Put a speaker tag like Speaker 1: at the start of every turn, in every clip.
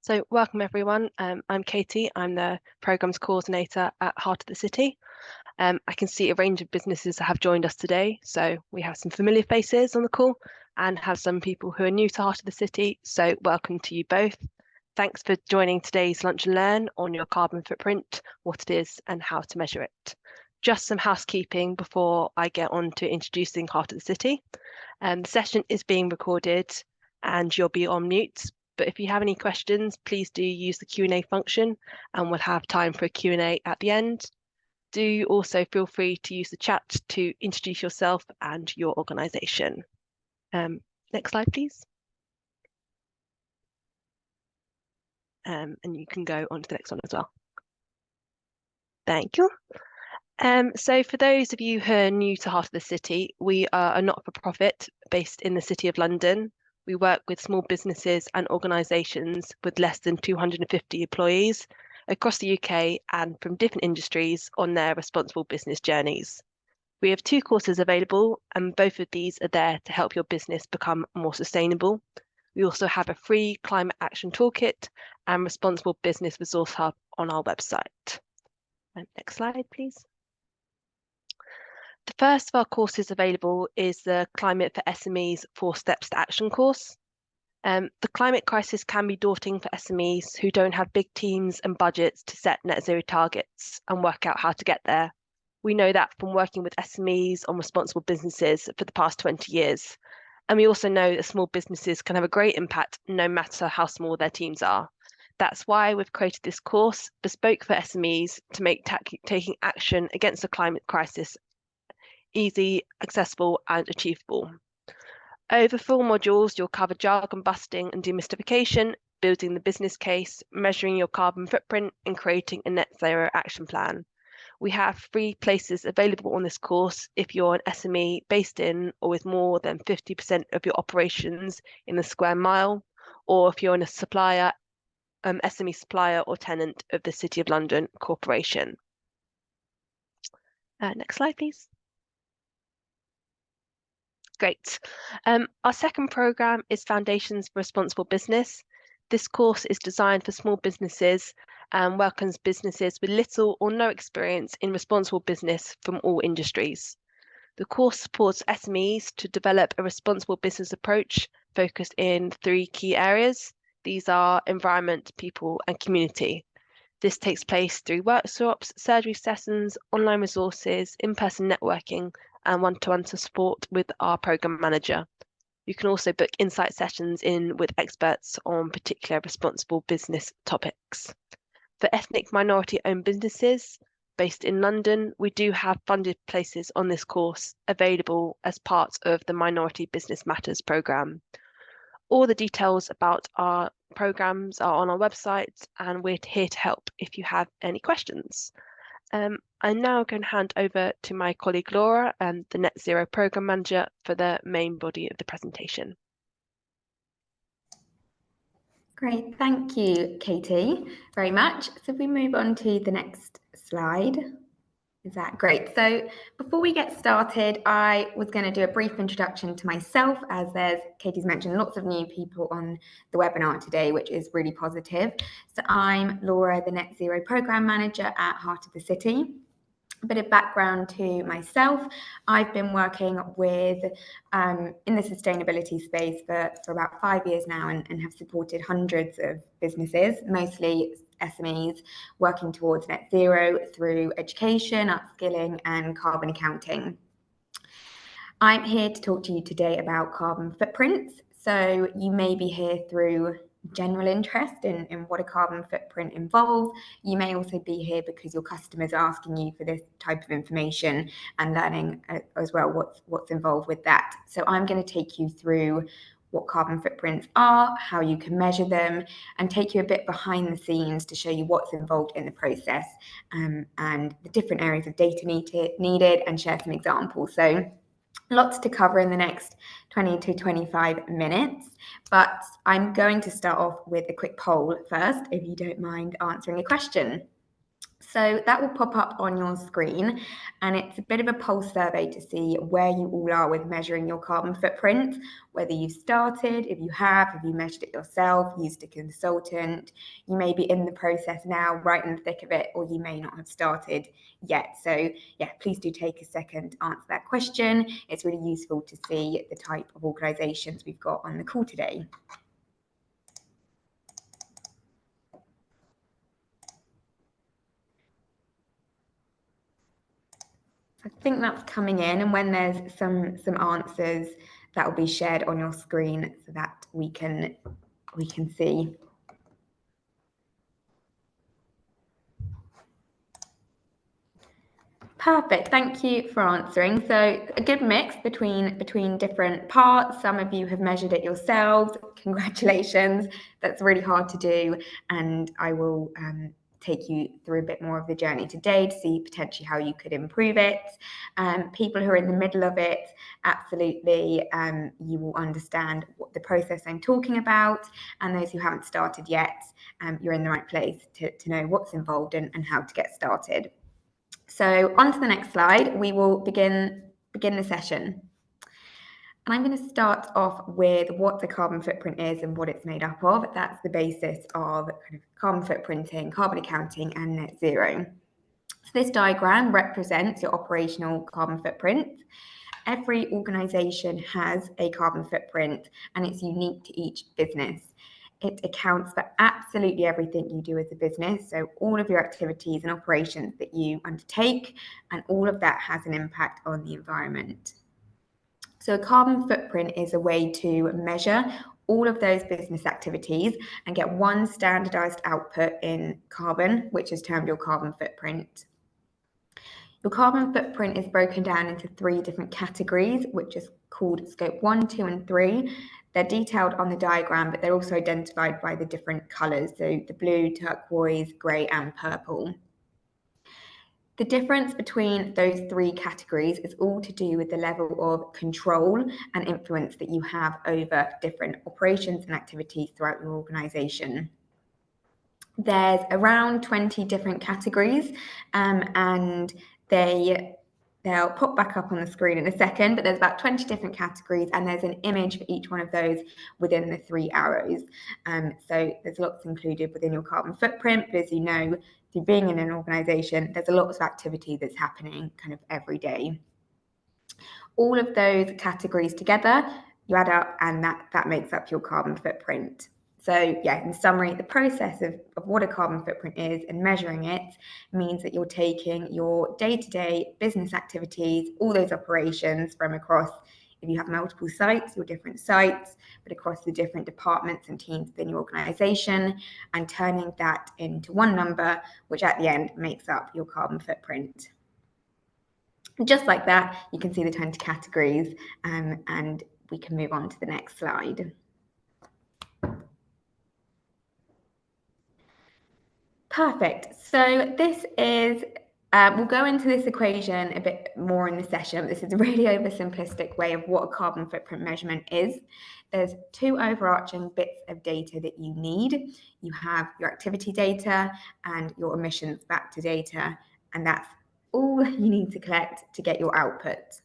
Speaker 1: So welcome everyone. I'm Katie. I'm the Programmes Coordinator at Heart of the City. I can see a range of businesses that have joined us today. So we have some familiar faces on the call and have some people who are new to Heart of the City. So welcome to you both. Thanks for joining today's Lunch and Learn on your carbon footprint, what it is and how to measure it. Just some housekeeping before I get on to introducing Heart of the City. The session is being recorded and you'll be on mute. But if you have any questions, please do use the Q&A function and we'll have time for a Q&A at the end. Do also feel free to use the chat to introduce yourself and your organisation. Next slide, please. And you can go on to the next one as well. Thank you. So for those of you who are new to Heart of the City, we are a not-for-profit based in the City of London. We work with small businesses and organisations with less than 250 employees across the UK and from different industries on their responsible business journeys. We have 2 courses available and both of these are there to help your business become more sustainable. We also have a free climate action toolkit and responsible business resource hub on our website. Next slide, please. The first of our courses available is the Climate for SMEs 4 Steps to Action course. The climate crisis can be daunting for SMEs who don't have big teams and budgets to set net zero targets and work out how to get there. We know that from working with SMEs on responsible businesses for the past 20 years. And we also know that small businesses can have a great impact no matter how small their teams are. That's why we've created this course, bespoke for SMEs, to make taking action against the climate crisis easy, accessible and achievable. Over 4 modules, you'll cover jargon busting and demystification, building the business case, measuring your carbon footprint and creating a net zero action plan. We have 3 places available on this course if you're an SME based in or with more than 50% of your operations in a square mile, or if you're in a supplier, SME supplier or tenant of the City of London Corporation. Next slide, please. Great. Our second programme is Foundations for Responsible Business. This course is designed for small businesses and welcomes businesses with little or no experience in responsible business from all industries. The course supports SMEs to develop a responsible business approach focused in 3 key areas. These are environment, people and community. This takes place through workshops, surgery sessions, online resources, in-person networking, and one-to-one support with our programme manager. You can also book insight sessions in with experts on particular responsible business topics. For ethnic minority-owned businesses based in London, we do have funded places on this course available as part of the Minority Business Matters programme. All the details about our programmes are on our website and we're here to help if you have any questions. I'm now going to hand over to my colleague Laura, the Net Zero Programme Manager, for the main body of the presentation.
Speaker 2: Great, thank you, Katie, very much. So if we move on to the next slide. Is that great? So before we get started, I was going to do a brief introduction to myself, as there's, Katie's mentioned, lots of new people on the webinar today, which is really positive. So I'm Laura, the Net Zero Programme Manager at Heart of the City. A bit of background to myself. I've been working with in the sustainability space for about 5 years now and have supported hundreds of businesses, mostly SMEs, working towards net zero through education, upskilling and carbon accounting. I'm here to talk to you today about carbon footprints. So you may be here through general interest in what a carbon footprint involves. You may also be here because your customers are asking you for this type of information and learning as well what's involved with that. So I'm going to take you through what carbon footprints are, how you can measure them, and take you a bit behind the scenes to show you what's involved in the process and the different areas of data needed and share some examples. So lots to cover in the next 20 to 25 minutes, but I'm going to start off with a quick poll first, if you don't mind answering a question. So that will pop up on your screen, and it's a bit of a pulse survey to see where you all are with measuring your carbon footprint, whether you've started, if you have you measured it yourself, used a consultant, you may be in the process now, right in the thick of it, or you may not have started yet. So yeah, please do take a second to answer that question. It's really useful to see the type of organisations we've got on the call today. I think that's coming in, and when there's some answers, that will be shared on your screen so that we can see. Perfect, thank you for answering. So a good mix between different parts. Some of you have measured it yourselves. Congratulations, that's really hard to do, and I will take you through a bit more of the journey today to see potentially how you could improve it. People who are in the middle of it, absolutely, you will understand what the process I'm talking about, and those who haven't started yet, you're in the right place to know what's involved and how to get started. So on to the next slide, we will begin the session. And I'm going to start off with what the carbon footprint is and what it's made up of. That's the basis of kind of carbon footprinting, carbon accounting, and net zero. So this diagram represents your operational carbon footprint. Every organisation has a carbon footprint, and it's unique to each business. It accounts for absolutely everything you do as a business, so all of your activities and operations that you undertake, and all of that has an impact on the environment. So a carbon footprint is a way to measure all of those business activities and get one standardized output in carbon, which is termed your carbon footprint. Your carbon footprint is broken down into 3 different categories, which is called scope 1, 2, and 3. They're detailed on the diagram, but they're also identified by the different colours, so the blue, turquoise, grey, and purple. The difference between those 3 categories is all to do with the level of control and influence that you have over different operations and activities throughout your organisation. There's around 20 different categories, and they'll pop back up on the screen in a second, but there's about 20 different categories, and there's an image for each one of those within the 3 arrows. So there's lots included within your carbon footprint, but as you know, through being in an organisation, there's a lot of activity that's happening kind of every day. All of those categories together, you add up, and that makes up your carbon footprint. So yeah, in summary, the process of what a carbon footprint is and measuring it means that you're taking your day-to-day business activities, all those operations from across, if you have multiple sites, your different sites, but across the different departments and teams within your organisation, and turning that into one number, which at the end makes up your carbon footprint. And just like that, you can see the 20 categories, and we can move on to the next slide. Perfect. So this is, we'll go into this equation a bit more in the session. This is a really oversimplistic way of what a carbon footprint measurement is. There's 2 overarching bits of data that you need. You have your activity data and your emissions factor data, and that's all you need to collect to get your output.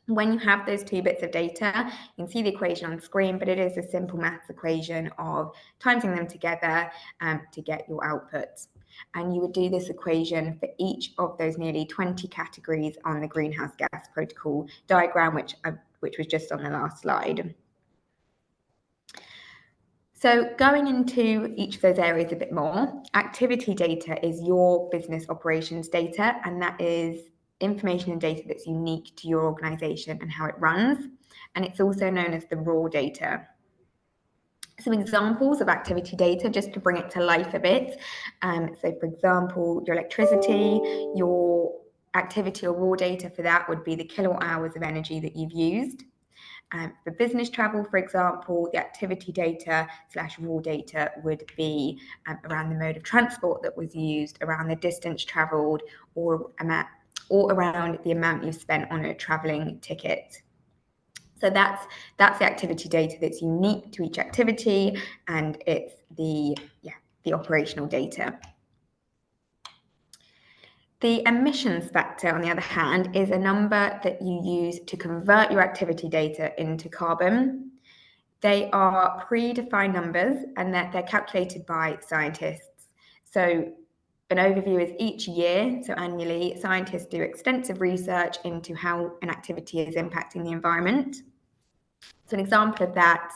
Speaker 2: When you have those 2 bits of data, you can see the equation on screen, but it is a simple maths equation of timesing them together to get your output. And you would do this equation for each of those nearly 20 categories on the greenhouse gas protocol diagram, which was just on the last slide. So going into each of those areas a bit more, activity data is your business operations data, and that is information and data that's unique to your organisation and how it runs. And it's also known as the raw data. Some examples of activity data, just to bring it to life a bit. So for example, your electricity, your activity or raw data for that would be the kilowatt hours of energy that you've used. For business travel, for example, the activity data / raw data would be around the mode of transport that was used, around the distance travelled, or around the amount you've spent on a travelling ticket. So that's the activity data that's unique to each activity, and it's the operational data. The emissions factor, on the other hand, is a number that you use to convert your activity data into carbon. They are predefined numbers and they're calculated by scientists. So an overview is each year, so annually, scientists do extensive research into how an activity is impacting the environment. So an example of that,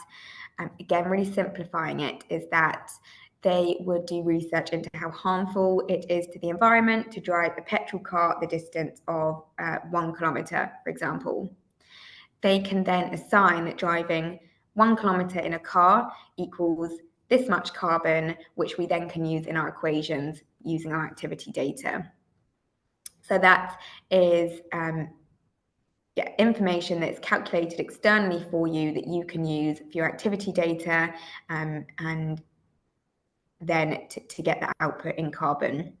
Speaker 2: again, really simplifying it, is that they would do research into how harmful it is to the environment to drive a petrol car the distance of 1 kilometre, for example. They can then assign that driving 1 kilometre in a car equals this much carbon, which we then can use in our equations using our activity data. So that is information that's calculated externally for you that you can use for your activity data and then to get that output in carbon.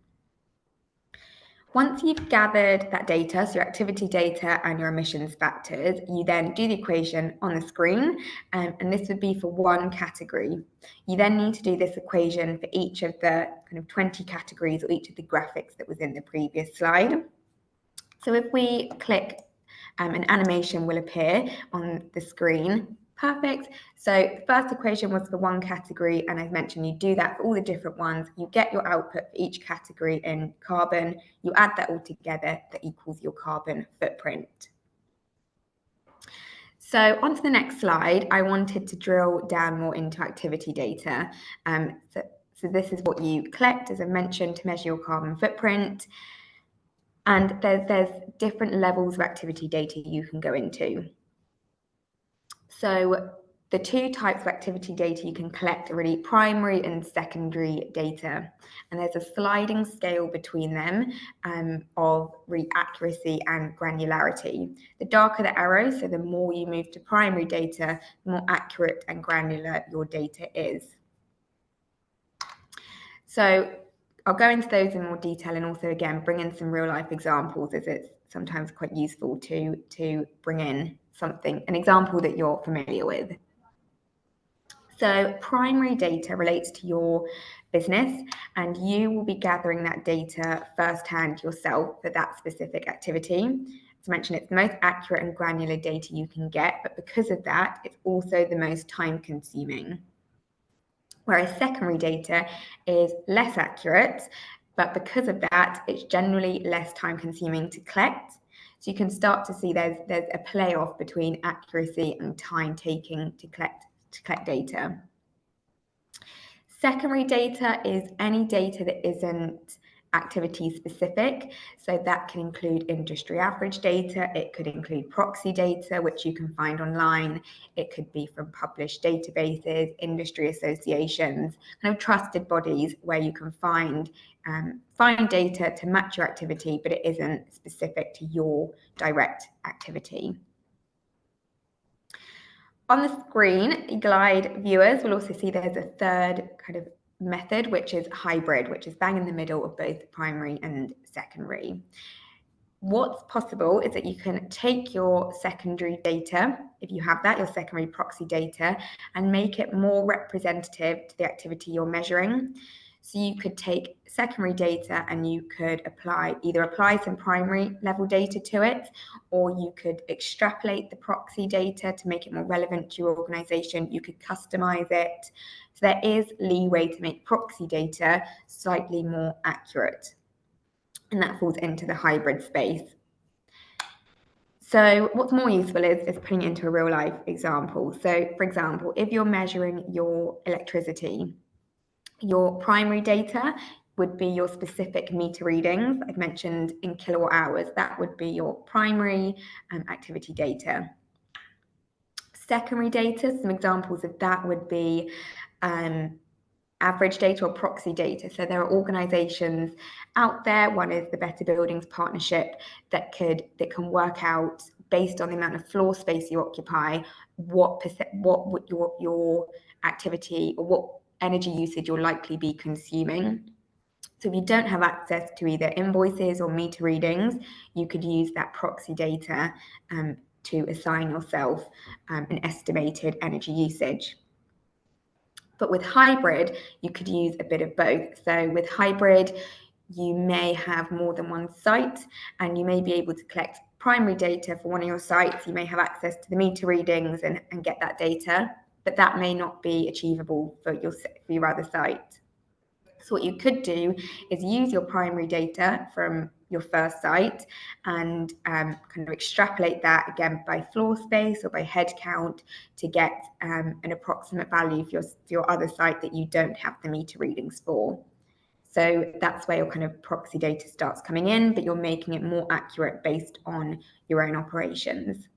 Speaker 2: Once you've gathered that data, so your activity data and your emissions factors, you then do the equation on the screen, and this would be for one category. You then need to do this equation for each of the kind of 20 categories or each of the graphics that was in the previous slide. So if we click, an animation will appear on the screen. Perfect. So the first equation was for one category, and as mentioned, you do that for all the different ones. You get your output for each category in carbon. You add that all together, that equals your carbon footprint. So on to the next slide, I wanted to drill down more into activity data. So this is what you collect, as I mentioned, to measure your carbon footprint. And there's different levels of activity data you can go into. So the two types of activity data you can collect are really primary and secondary data. And there's a sliding scale between them of really accuracy and granularity. The darker the arrow, so the more you move to primary data, the more accurate and granular your data is. So I'll go into those in more detail and also, again, bring in some real life examples, as it's sometimes quite useful to bring in an example that you're familiar with. So primary data relates to your business, and you will be gathering that data firsthand yourself for that specific activity. As mentioned, it's the most accurate and granular data you can get, but because of that, it's also the most time consuming. Whereas secondary data is less accurate, but because of that, it's generally less time consuming to collect. So you can start to see there's a play-off between accuracy and time taking to collect data. Secondary data is any data that isn't activity specific. So that can include industry average data. It could include proxy data, which you can find online. It could be from published databases, industry associations, kind of trusted bodies where you can find data to match your activity, but it isn't specific to your direct activity. On the screen, eagle-eyed viewers will also see there's a third kind of method, which is hybrid, which is bang in the middle of both primary and secondary. What's possible is that you can take your secondary data, if you have that, your secondary proxy data, and make it more representative to the activity you're measuring. So you could take secondary data and you could either apply some primary level data to it, or you could extrapolate the proxy data to make it more relevant to your organization. You could customize it. So there is leeway to make proxy data slightly more accurate. And that falls into the hybrid space. So what's more useful is putting it into a real life example. So for example, if you're measuring your electricity, your primary data would be your specific meter readings. I've mentioned in kilowatt hours, that would be your primary activity data. Secondary data, some examples of that would be average data or proxy data. So there are organizations out there. One is the Better Buildings Partnership that can work out, based on the amount of floor space you occupy, what would your activity or what energy usage you'll likely be consuming. So if you don't have access to either invoices or meter readings, you could use that proxy data to assign yourself an estimated energy usage. But with hybrid, you could use a bit of both. So with hybrid, you may have more than one site, and you may be able to collect primary data for one of your sites. You may have access to the meter readings and get that data, but that may not be achievable for your other site. So what you could do is use your primary data from your first site and kind of extrapolate that again by floor space or by head count to get an approximate value for your other site that you don't have the meter readings for. So that's where your kind of proxy data starts coming in, but you're making it more accurate based on your own operations.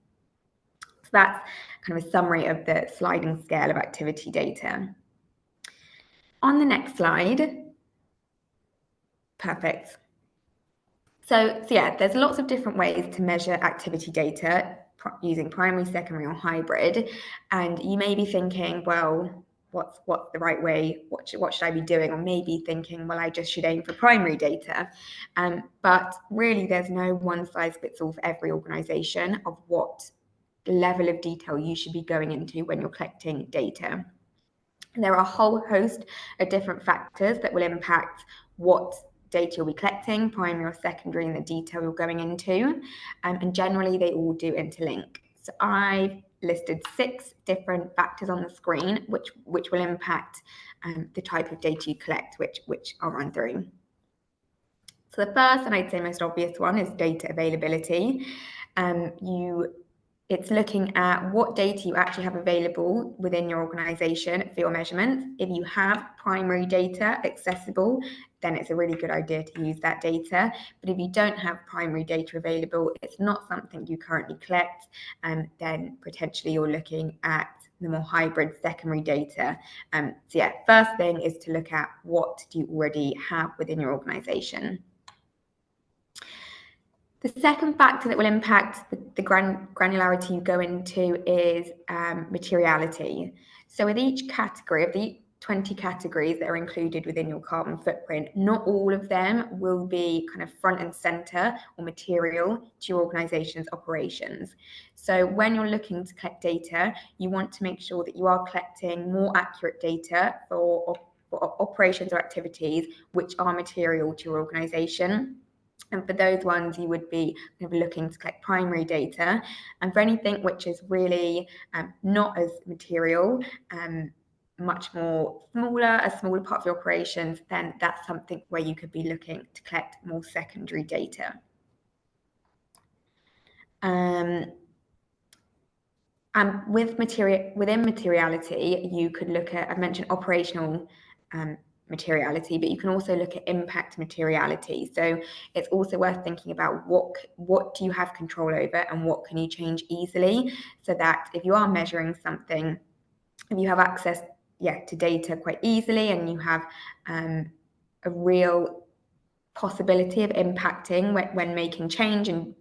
Speaker 2: So that's kind of a summary of the sliding scale of activity data. On the next slide, perfect. So yeah, there's lots of different ways to measure activity data using primary, secondary, or hybrid. And you may be thinking, well, what's the right way? What should I be doing? Or maybe thinking, well, I just should aim for primary data. But really, there's no one size fits all for every organisation of what level of detail you should be going into when you're collecting data. There are a whole host of different factors that will impact what data you'll be collecting, primary or secondary, and the detail you're going into. And generally, they all do interlink. So I've listed 6 different factors on the screen, which will impact the type of data you collect, which I'll run through. So the first, and I'd say most obvious one, is data availability. It's looking at what data you actually have available within your organisation for your measurements. If you have primary data accessible, then it's a really good idea to use that data. But if you don't have primary data available, it's not something you currently collect, then potentially you're looking at the more hybrid secondary data. So yeah, first thing is to look at what do you already have within your organisation. The second factor that will impact the granularity you go into is materiality. So with each category, of the 20 categories that are included within your carbon footprint, not all of them will be kind of front and center or material to your organization's operations. So when you're looking to collect data, you want to make sure that you are collecting more accurate data for operations or activities which are material to your organization. And for those ones, you would be kind of looking to collect primary data. And for anything which is really not as material, much more a smaller part of your operations, then that's something where you could be looking to collect more secondary data. And within materiality, you could look at, I've mentioned operational materiality, but you can also look at impact materiality. So it's also worth thinking about what do you have control over and what can you change easily, so that if you are measuring something, if you have access to data quite easily and you have a real possibility of impacting when making change and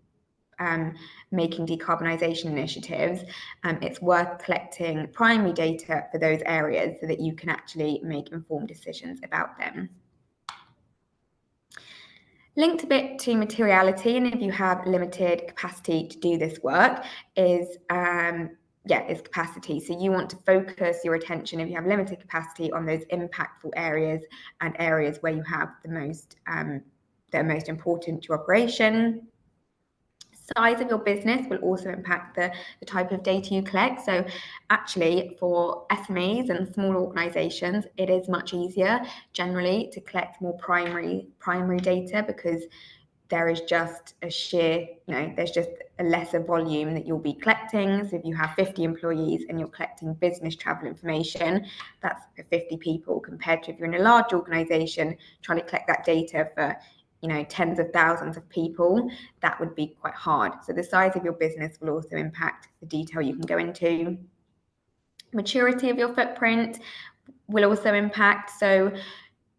Speaker 2: making decarbonisation initiatives, it's worth collecting primary data for those areas so that you can actually make informed decisions about them. Linked a bit to materiality, and if you have limited capacity to do this work, is capacity. So you want to focus your attention, if you have limited capacity, on those impactful areas and areas where you have the most that are most important to your operation. Size of your business will also impact the type of data you collect. So actually, for SMEs and small organizations, it is much easier generally to collect more primary data, because there is just a sheer, there's just a lesser volume that you'll be collecting. So if you have 50 employees and you're collecting business travel information, that's for 50 people, compared to if you're in a large organization trying to collect that data for tens of thousands of people, that would be quite hard. So the size of your business will also impact the detail you can go into. Maturity of your footprint will also impact. So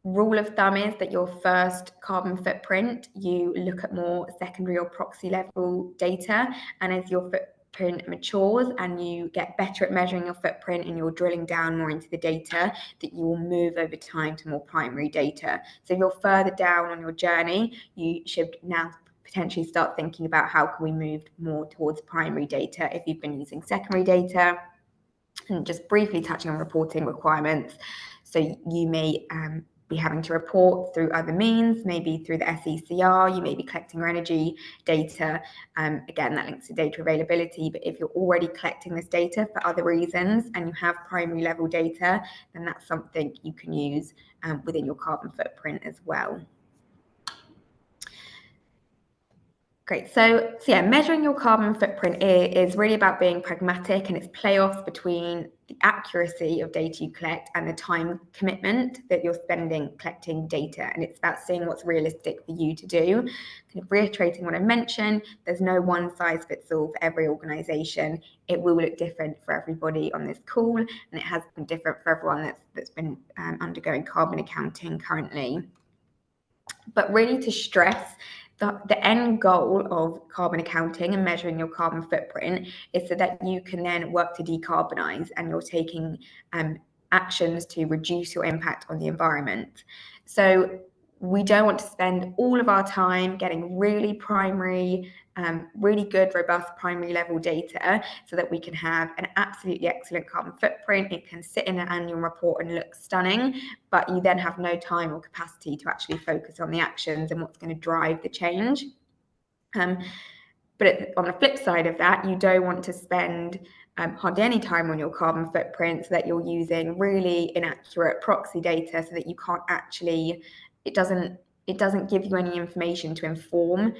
Speaker 2: rule of thumb is that your first carbon footprint, you look at more secondary or proxy level data, and as your footprint matures and you get better at measuring your footprint and you're drilling down more into the data, that you will move over time to more primary data. So if you're further down on your journey, you should now potentially start thinking about how can we move more towards primary data if you've been using secondary data. And just briefly touching on reporting requirements. So you may be having to report through other means, maybe through the SECR, you may be collecting your energy data. Again, that links to data availability, but if you're already collecting this data for other reasons and you have primary level data, then that's something you can use within your carbon footprint as well. Great. So yeah, measuring your carbon footprint is really about being pragmatic, and it's playoffs between the accuracy of data you collect and the time commitment that you're spending collecting data. And it's about seeing what's realistic for you to do. Kind of reiterating what I mentioned, there's no one size fits all for every organization. It will look different for everybody on this call, and it has been different for everyone that's been undergoing carbon accounting currently. But really to stress, the end goal of carbon accounting and measuring your carbon footprint is so that you can then work to decarbonize, and you're taking actions to reduce your impact on the environment. So we don't want to spend all of our time getting really primary, really good, robust primary level data so that we can have an absolutely excellent carbon footprint. It can sit in an annual report and look stunning, but you then have no time or capacity to actually focus on the actions and what's going to drive the change. But on the flip side of that, you don't want to spend hardly any time on your carbon footprint so that you're using really inaccurate proxy data so that you can't actually, it doesn't give you any information to inform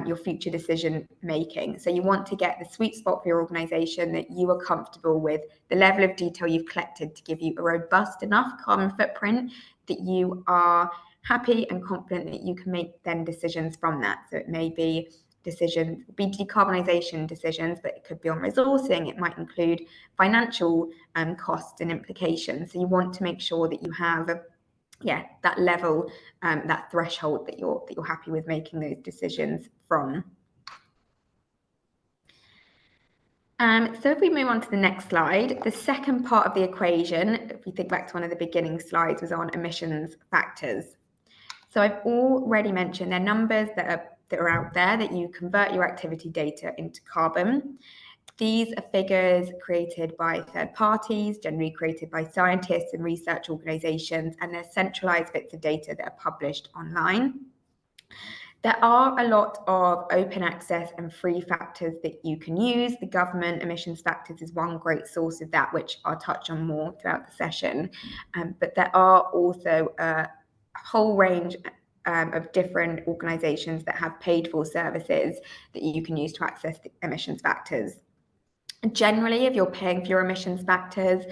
Speaker 2: your future decision making. So you want to get the sweet spot for your organization that you are comfortable with, the level of detail you've collected to give you a robust enough carbon footprint that you are happy and confident that you can make then decisions from that. So it may be decisions, be decarbonisation decisions, but it could be on resourcing. It might include financial costs and implications. So you want to make sure that you have that level, that threshold that you're happy with making those decisions from. So if we move on to the next slide, the second part of the equation, if we think back to one of the beginning slides, was on emissions factors. So I've already mentioned there are numbers that are out there that you convert your activity data into carbon. These are figures created by third parties, generally created by scientists and research organisations, and they're centralised bits of data that are published online. There are a lot of open access and free factors that you can use. The government emissions factors is one great source of that, which I'll touch on more throughout the session. But there are also a whole range of different organisations that have paid for services that you can use to access the emissions factors. Generally, if you're paying for your emissions factors,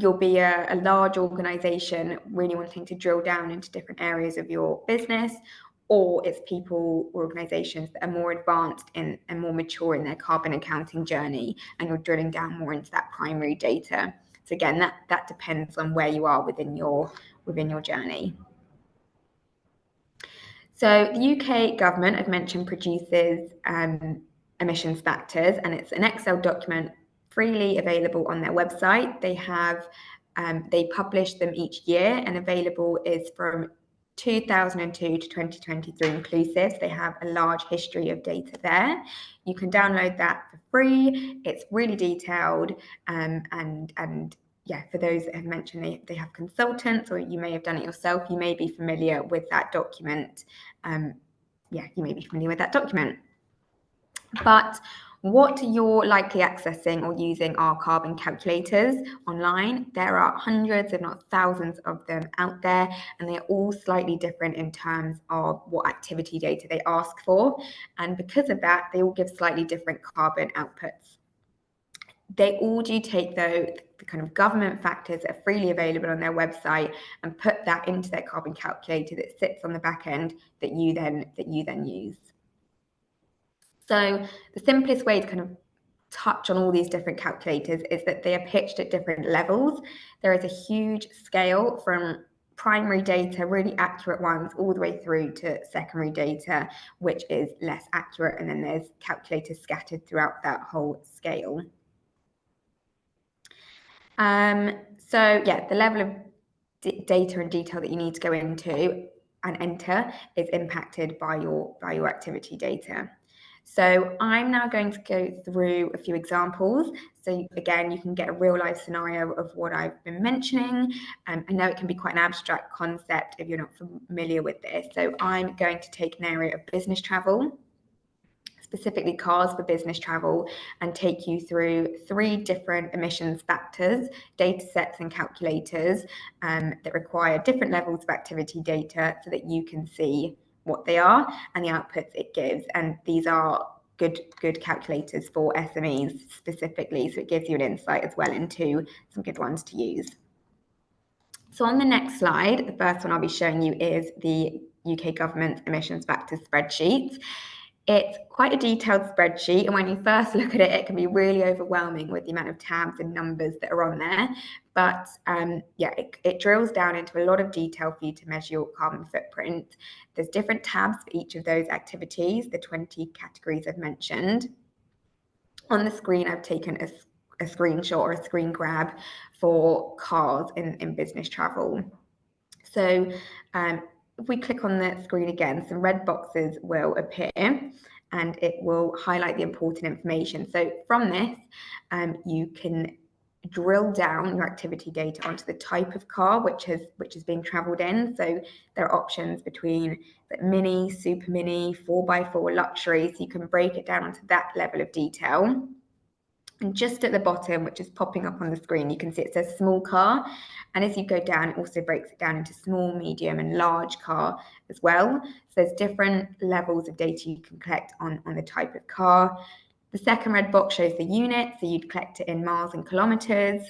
Speaker 2: you'll be a large organisation really wanting to drill down into different areas of your business, or it's people or organisations that are more advanced and more mature in their carbon accounting journey, and you're drilling down more into that primary data. So again, that depends on where you are within your journey. So the UK government, I've mentioned, produces emissions factors, and it's an Excel document freely available on their website. They publish them each year, and available is from 2002 to 2023 inclusive. They have a large history of data there. You can download that for free. It's really detailed, and for those that have mentioned they have consultants, or you may have done it yourself, you may be familiar with that document. You may be familiar with that document. But what you're likely accessing or using are carbon calculators online. There are hundreds, if not thousands of them out there, and they're all slightly different in terms of what activity data they ask for. And because of that, they all give slightly different carbon outputs. They all do take, though, the kind of government factors that are freely available on their website and put that into their carbon calculator that sits on the back end that you then use. So the simplest way to kind of touch on all these different calculators is that they are pitched at different levels. There is a huge scale from primary data, really accurate ones, all the way through to secondary data, which is less accurate, and then there's calculators scattered throughout that whole scale. The level of data and detail that you need to go into and enter is impacted by your activity data. So I'm now going to go through a few examples. So again, you can get a real life scenario of what I've been mentioning. I know it can be quite an abstract concept if you're not familiar with this. So I'm going to take an area of business travel, specifically cars for business travel, and take you through 3 different emissions factors, data sets and calculators that require different levels of activity data so that you can see what they are and the outputs it gives. And these are good calculators for SMEs specifically, so it gives you an insight as well into some good ones to use. So on the next slide, the first one I'll be showing you is the UK government emissions factors spreadsheet. It's quite a detailed spreadsheet, and when you first look at it, it can be really overwhelming with the amount of tabs and numbers that are on there. But it drills down into a lot of detail for you to measure your carbon footprint. There's different tabs for each of those activities, the 20 categories I've mentioned. On the screen, I've taken a screenshot or a screen grab for cars in business travel. So if we click on the screen again, some red boxes will appear and it will highlight the important information. So from this, you can drill down your activity data onto the type of car which is being traveled in. So there are options between mini, super mini, 4x4 luxury, so you can break it down onto that level of detail. And just at the bottom, which is popping up on the screen, you can see it says small car. And as you go down, it also breaks it down into small, medium, and large car as well. So there's different levels of data you can collect on the type of car. The second red box shows the unit, so you'd collect it in miles and kilometers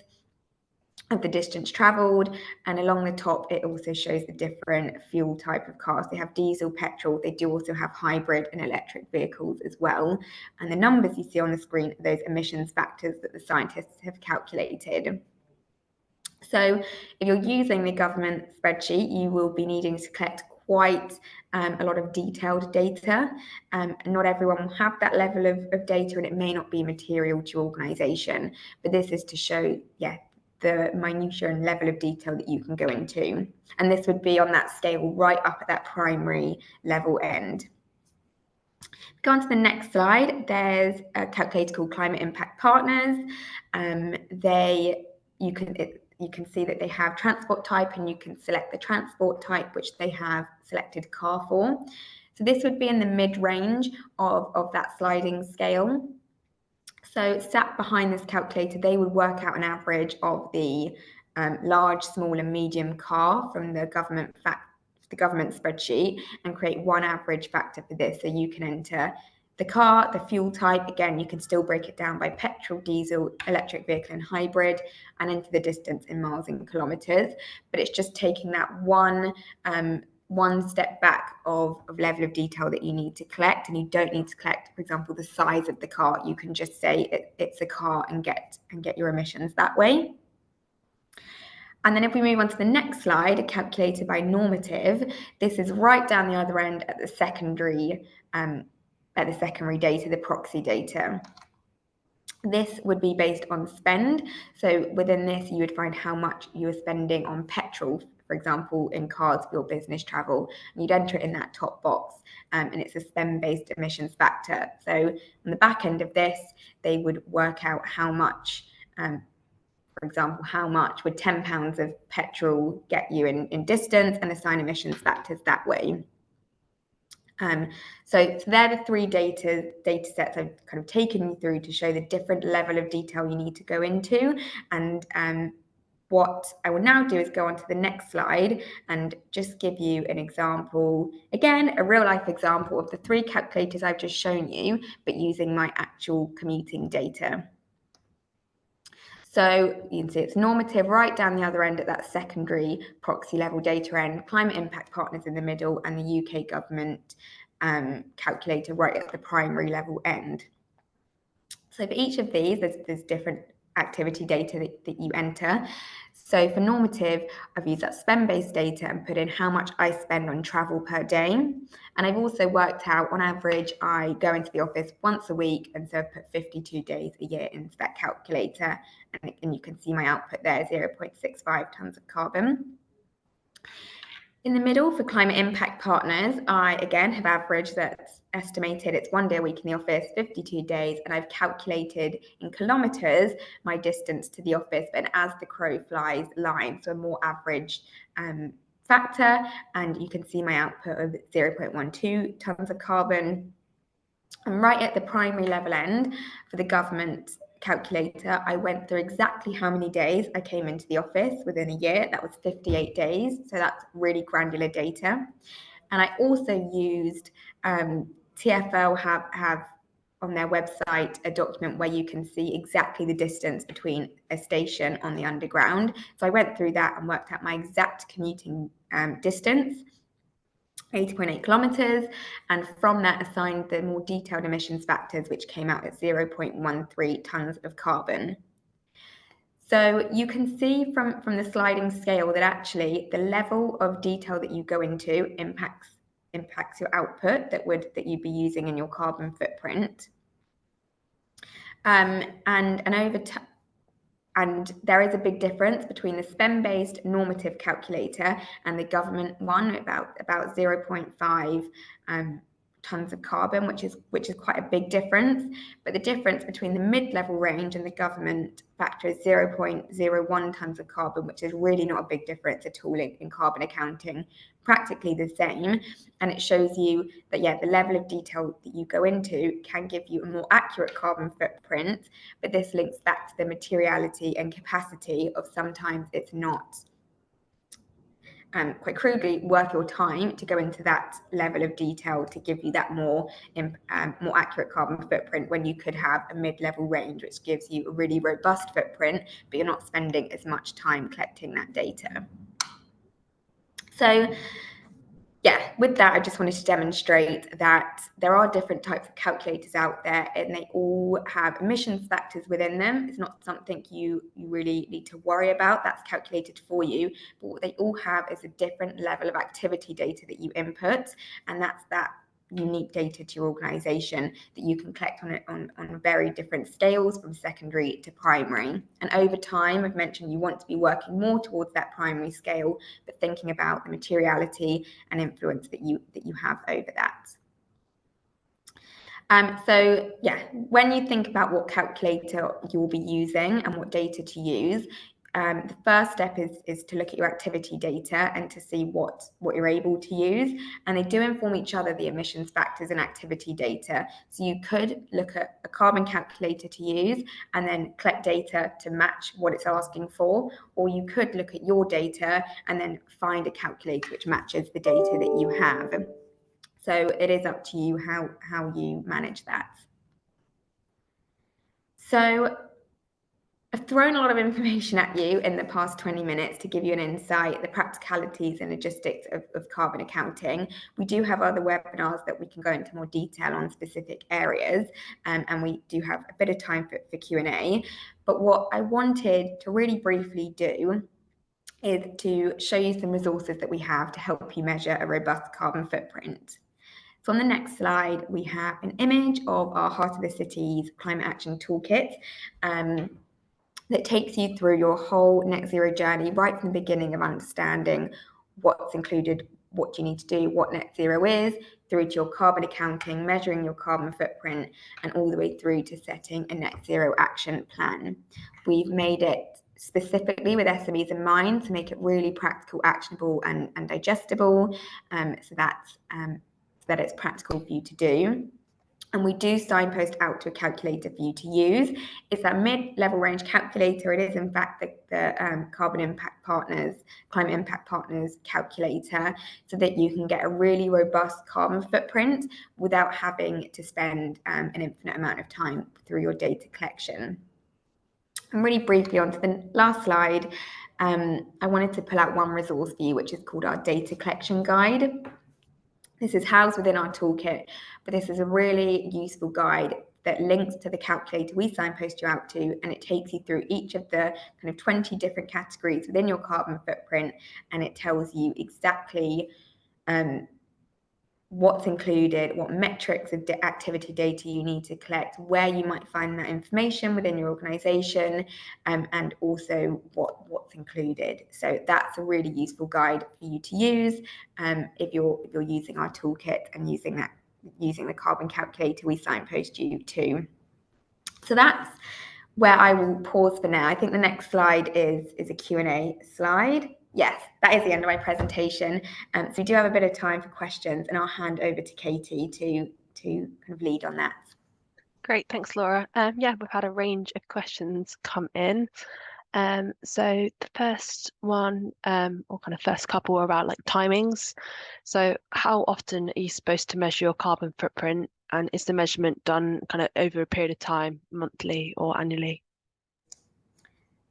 Speaker 2: of the distance traveled, and along the top it also shows the different fuel type of cars. They have diesel, petrol, they do also have hybrid and electric vehicles as well, and the numbers you see on the screen are those emissions factors that the scientists have calculated. So if you're using the government spreadsheet, you will be needing to collect quite a lot of detailed data. Not everyone will have that level of data, and it may not be material to your organisation, but this is to show the minutiae and level of detail that you can go into. And this would be on that scale right up at that primary level end. Go on to the next slide. There's a calculator called Climate Impact Partners. You can see that they have transport type, and you can select the transport type which they have selected car for. So this would be in the mid-range of that sliding scale. So sat behind this calculator, they would work out an average of the large, small and medium car from the government spreadsheet and create one average factor for this. So you can enter the car, the fuel type, again, you can still break it down by petrol, diesel, electric vehicle and hybrid, and enter the distance in miles and kilometers. But it's just taking that one step back of level of detail that you need to collect, and you don't need to collect, for example, the size of the car. You can just say it's a car and get your emissions that way. And then if we move on to the next slide, calculated by normative, this is right down the other end at the secondary data, the proxy data. This would be based on spend. So within this, you would find how much you are spending on petrol, for example, in cars for your business travel. And you'd enter it in that top box, and it's a spend-based emissions factor. So on the back end of this, they would work out how much, for example, how much would £10 of petrol get you in distance, and assign emissions factors that way. So they're the 3 data sets I've kind of taken you through to show the different level of detail you need to go into. And what I will now do is go on to the next slide and just give you an example, again, a real life example of the 3 calculators I've just shown you, but using my actual commuting data. So you can see it's normative right down the other end at that secondary proxy level data end, Climate Impact Partners in the middle, and the UK government calculator right at the primary level end. So for each of these, there's different activity data that you enter. So for normative, I've used that spend-based data and put in how much I spend on travel per day. And I've also worked out, on average, I go into the office once a week, and so I've put 52 days a year into that calculator. And you can see my output there, 0.65 tonnes of carbon. In the middle, for climate impact partners, I again have averaged that's estimated it's 1 day a week in the office, 52 days, and I've calculated in kilometres my distance to the office, but as the crow flies line, so a more average factor, and you can see my output of 0.12 tonnes of carbon. And right at the primary level end for the government calculator, I went through exactly how many days I came into the office within a year. That was 58 days. So that's really granular data. And I also used TfL have on their website a document where you can see exactly the distance between a station on the underground. So I went through that and worked out my exact commuting distance, 80.8 kilometres, and from that assigned the more detailed emissions factors, which came out at 0.13 tonnes of carbon. So you can see from the sliding scale that actually the level of detail that you go into impacts your output that you'd be using in your carbon footprint. And there is a big difference between the spend-based normative calculator and the government one, about 0.5 tonnes of carbon, which is quite a big difference. But the difference between the mid-level range and the government factor is 0.01 tonnes of carbon, which is really not a big difference at all in carbon accounting, practically the same. And it shows you that, yeah, the level of detail that you go into can give you a more accurate carbon footprint, but this links back to the materiality and capacity of sometimes it's not quite crudely worth your time to go into that level of detail to give you that more accurate carbon footprint, when you could have a mid-level range which gives you a really robust footprint, but you're not spending as much time collecting that data. So yeah, with that, I just wanted to demonstrate that there are different types of calculators out there, and they all have emissions factors within them. It's not something you really need to worry about. That's calculated for you. But what they all have is a different level of activity data that you input, and that's that unique data to your organization that you can collect on very different scales, from secondary to primary. And over time, I've mentioned you want to be working more towards that primary scale, but thinking about the materiality and influence that you have over that. So yeah, when you think about what calculator you'll be using and what data to use, the first step is to look at your activity data and to see what you're able to use. And they do inform each other, the emissions factors and activity data. So you could look at a carbon calculator to use and then collect data to match what it's asking for, or you could look at your data and then find a calculator which matches the data that you have. So it is up to you how you manage that. So I've thrown a lot of information at you in the past 20 minutes to give you an insight, the practicalities and logistics of carbon accounting. We do have other webinars that we can go into more detail on specific areas, and we do have a bit of time for Q&A. But what I wanted to really briefly do is to show you some resources that we have to help you measure a robust carbon footprint. So on the next slide, we have an image of our Heart of the City's Climate Action Toolkit that takes you through your whole net zero journey, right from the beginning of understanding what's included, what you need to do, what net zero is, through to your carbon accounting, measuring your carbon footprint, and all the way through to setting a net zero action plan. We've made it specifically with SMEs in mind to make it really practical, actionable, and digestible, so that it's practical for you to do. And we do signpost out to a calculator for you to use. It's that mid-level range calculator. It is in fact the Climate Impact Partners calculator, so that you can get a really robust carbon footprint without having to spend an infinite amount of time through your data collection. And really briefly onto the last slide, I wanted to pull out one resource for you, which is called our data collection guide. This is housed within our toolkit, but this is a really useful guide that links to the calculator we signpost you out to, and it takes you through each of the kind of 20 different categories within your carbon footprint, and it tells you exactly what's included, what metrics of activity data you need to collect, where you might find that information within your organisation, and also what's included. So that's a really useful guide for you to use if you're using our toolkit and using the carbon calculator we signpost you to. So that's where I will pause for now. I think the next slide is a Q&A slide. Yes, that is the end of my presentation. So we do have a bit of time for questions, and I'll hand over to Katie to kind of lead on that.
Speaker 1: Great, thanks, Laura. Yeah, we've had a range of questions come in. So the first one, or kind of first couple, are about like timings. So how often are you supposed to measure your carbon footprint, and is the measurement done kind of over a period of time, monthly or annually?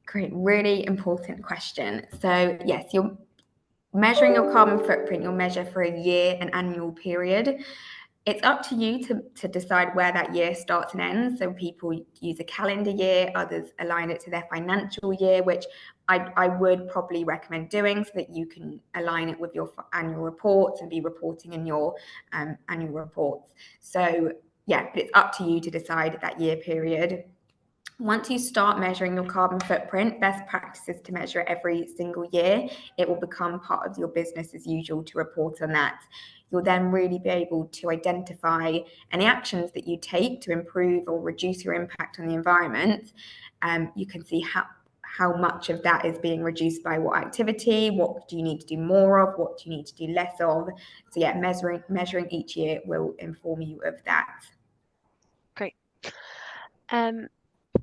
Speaker 2: Great, really important question. So yes, you're measuring your carbon footprint, you'll measure for a year, an annual period. It's up to you to decide where that year starts and ends. So people use a calendar year, others align it to their financial year, which I would probably recommend doing so that you can align it with your annual reports and be reporting in your annual reports. So yeah, but it's up to you to decide that year period. Once you start measuring your carbon footprint, best practice is to measure it every single year. It will become part of your business as usual to report on that. You'll then really be able to identify any actions that you take to improve or reduce your impact on the environment. You can see how much of that is being reduced by what activity, what do you need to do more of, what do you need to do less of. So yeah, measuring each year will inform you of that.
Speaker 1: Great.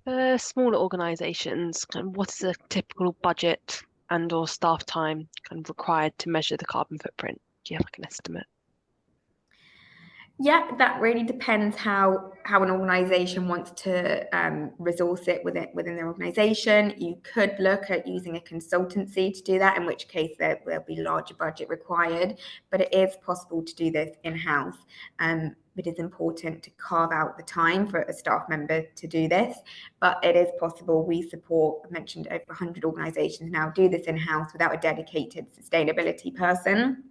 Speaker 1: For smaller organisations, kind of what is a typical budget and or staff time kind of required to measure the carbon footprint? Do you have like an estimate?
Speaker 2: Yeah, that really depends how an organisation wants to resource it within their organisation. You could look at using a consultancy to do that, in which case there'll be larger budget required. But it is possible to do this in-house. It is important to carve out the time for a staff member to do this. But it is possible. We support, I mentioned, over 100 organisations now do this in-house without a dedicated sustainability person.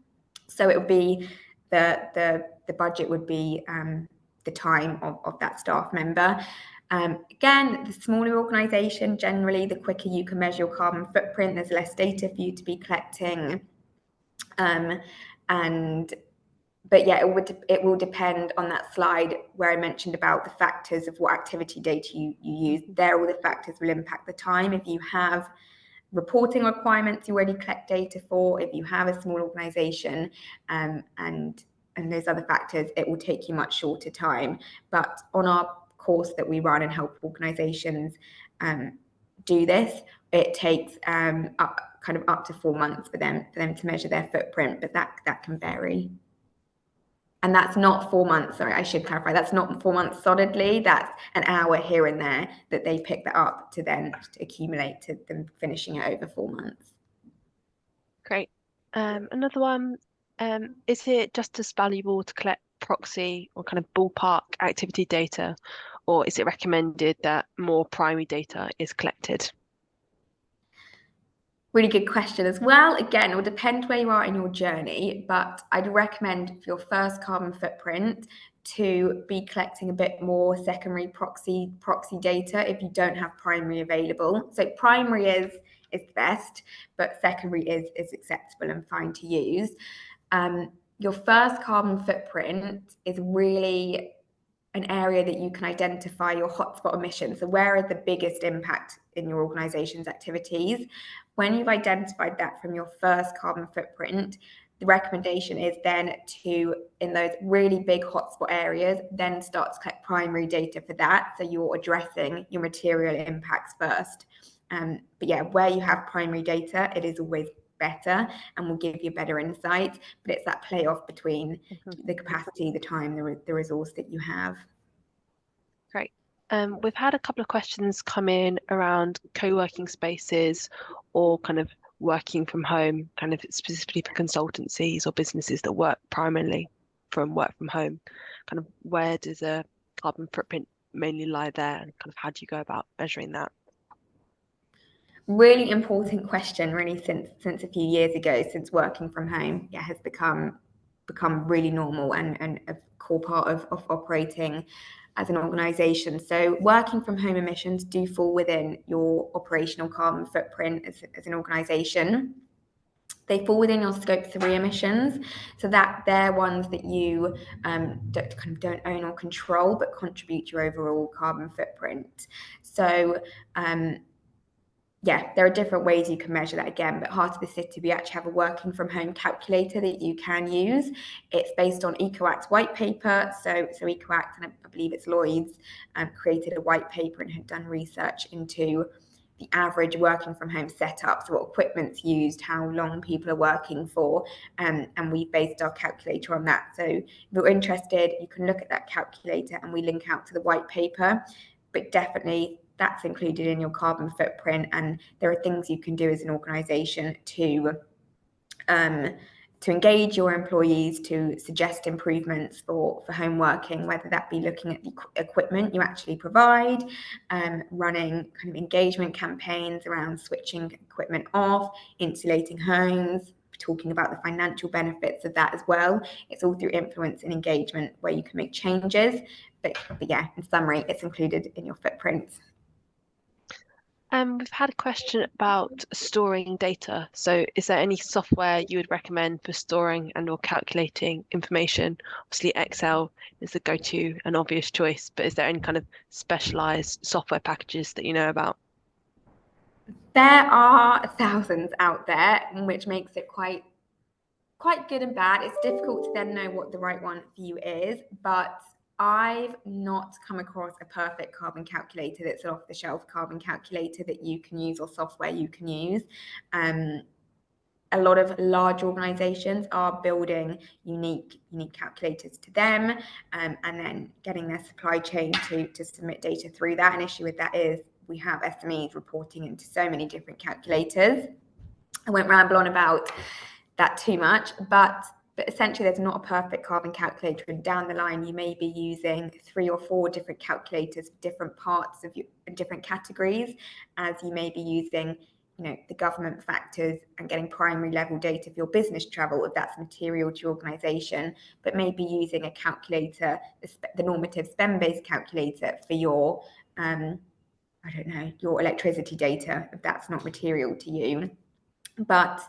Speaker 2: So it would be the budget would be the time of that staff member. Again, the smaller organisation, generally, the quicker you can measure your carbon footprint, there's less data for you to be collecting. But yeah, it will depend on that slide where I mentioned about the factors of what activity data you use. There, all the factors will impact the time. If you have reporting requirements you already collect data for, if you have a small organisation, and those other factors, it will take you much shorter time. But on our course that we run and help organisations do this, it takes up to 4 months for them to measure their footprint, but that can vary. And that's not 4 months, sorry, I should clarify, that's not 4 months solidly, that's an hour here and there that they pick that up to then accumulate to them finishing it over 4 months.
Speaker 1: Great. Another one, is it just as valuable to collect proxy or kind of ballpark activity data, or is it recommended that more primary data is collected?
Speaker 2: Really good question as well. Again, it will depend where you are in your journey, but I'd recommend for your first carbon footprint to be collecting a bit more secondary proxy data if you don't have primary available. So primary is the best, but secondary is acceptable and fine to use. Your first carbon footprint is really an area that you can identify your hotspot emissions. So where are the biggest impact in your organization's activities? When you've identified that from your first carbon footprint, the recommendation is then to, in those really big hotspot areas, then start to collect primary data for that. So you're addressing your material impacts first. But yeah, where you have primary data, it is always better and will give you better insight, but it's that playoff between the capacity, the time, the resource that you have.
Speaker 1: Great. We've had a couple of questions come in around co-working spaces or kind of working from home, kind of specifically for consultancies or businesses that work primarily from work from home. Kind of where does a carbon footprint mainly lie there, and kind of how do you go about measuring that?
Speaker 2: Really important question, really, since a few years ago, since working from home has become become really normal and a core part of operating as an organisation. So working from home emissions do fall within your operational carbon footprint as an organisation. They fall within your scope 3 emissions, so that they're ones that you don't own or control, but contribute to your overall carbon footprint. So yeah, there are different ways you can measure that again, but Heart of the City, we actually have a working from home calculator that you can use. It's based on EcoAct's white paper. So EcoAct, and I believe it's Lloyd's, created a white paper and had done research into the average working from home setup, so what equipment's used, how long people are working for, and we based our calculator on that. So if you're interested, you can look at that calculator, and we link out to the white paper, but definitely that's included in your carbon footprint, and there are things you can do as an organisation to engage your employees, to suggest improvements for home working, whether that be looking at the equipment you actually provide, running kind of engagement campaigns around switching equipment off, insulating homes, talking about the financial benefits of that as well. It's all through influence and engagement where you can make changes. But yeah, in summary, it's included in your footprint.
Speaker 1: We've had a question about storing data. So is there any software you would recommend for storing and or calculating information? Obviously, Excel is the go-to and obvious choice, but is there any kind of specialized software packages that you know about?
Speaker 2: There are thousands out there, which makes it quite good and bad. It's difficult to then know what the right one for you is, but I've not come across a perfect carbon calculator that's an off-the-shelf carbon calculator that you can use or software you can use. A lot of large organizations are building unique calculators to them, and then getting their supply chain to submit data through that. An issue with that is we have SMEs reporting into so many different calculators. I won't ramble on about that too much, but essentially there's not a perfect carbon calculator, and down the line you may be using 3 or 4 different calculators for different parts of your different categories, as you may be using the government factors and getting primary level data for your business travel if that's material to your organization, but maybe using a calculator, the normative spend-based calculator for your I don't know, your electricity data if that's not material to you. But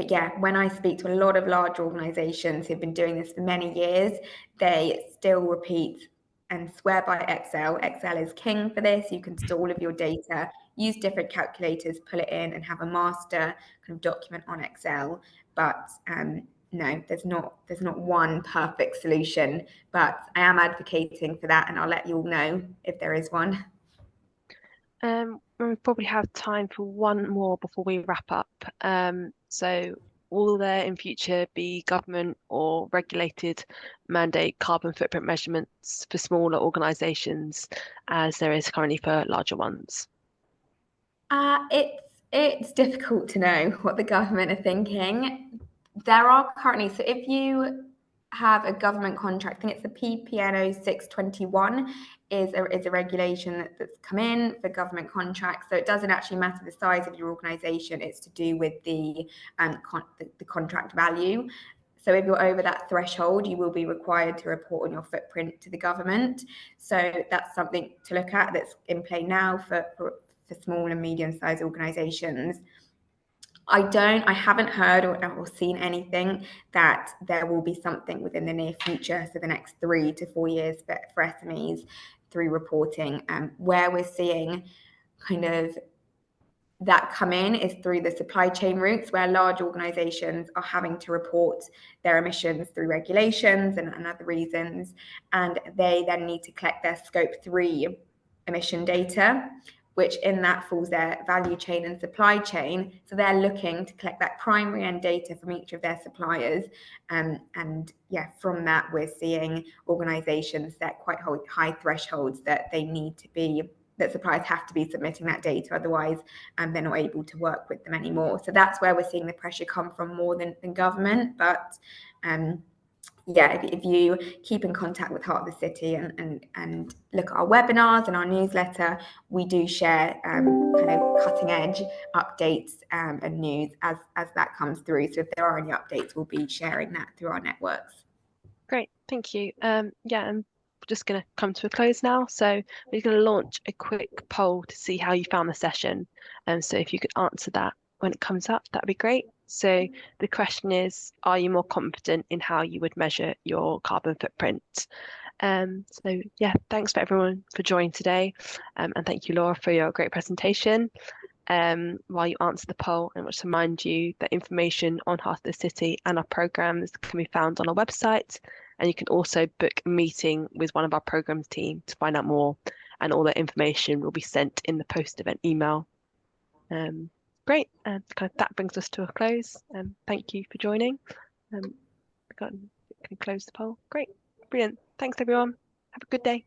Speaker 2: yeah, when I speak to a lot of large organizations who've been doing this for many years, they still repeat and swear by Excel. Excel is king for this. You can store all of your data, use different calculators, pull it in, and have a master kind of document on Excel. But no, there's not one perfect solution. But I am advocating for that, and I'll let you all know if there is one.
Speaker 1: We probably have time for one more before we wrap up. So will there in future be government or regulated mandate carbon footprint measurements for smaller organisations as there is currently for larger ones?
Speaker 2: It's difficult to know what the government are thinking. There are currently, so if you have a government contract, I think it's the PPNO 621 is a regulation that's come in for government contracts. So it doesn't actually matter the size of your organisation, it's to do with the contract value. So if you're over that threshold, you will be required to report on your footprint to the government. So that's something to look at that's in play now for small and medium-sized organisations. I haven't heard or seen anything that there will be something within the near future, so the next 3 to 4 years for SMEs through reporting. Where we're seeing kind of that come in is through the supply chain routes, where large organizations are having to report their emissions through regulations and other reasons, and they then need to collect their scope 3 emission data, which in that falls their value chain and supply chain. So they're looking to collect that primary end data from each of their suppliers. And yeah, from that, we're seeing organizations set quite high thresholds that they need to be, that suppliers have to be submitting that data, otherwise they're not able to work with them anymore. So that's where we're seeing the pressure come from more than government. But yeah, if you keep in contact with Heart of the City and look at our webinars and our newsletter, we do share kind of cutting edge updates and news as that comes through. So if there are any updates, we'll be sharing that through our networks.
Speaker 1: Great, thank you. Yeah, I'm just going to come to a close now. So we're going to launch a quick poll to see how you found the session. So if you could answer that when it comes up, that'd be great. So the question is, are you more confident in how you would measure your carbon footprint? So yeah, thanks for everyone for joining today. And thank you, Laura, for your great presentation. While you answer the poll, I want to remind you that information on Heart of the City and our programmes can be found on our website, and you can also book a meeting with one of our programmes team to find out more, and all that information will be sent in the post-event email. Great, that brings us to a close. Thank you for joining. Can close the poll. Great, brilliant. Thanks everyone. Have a good day.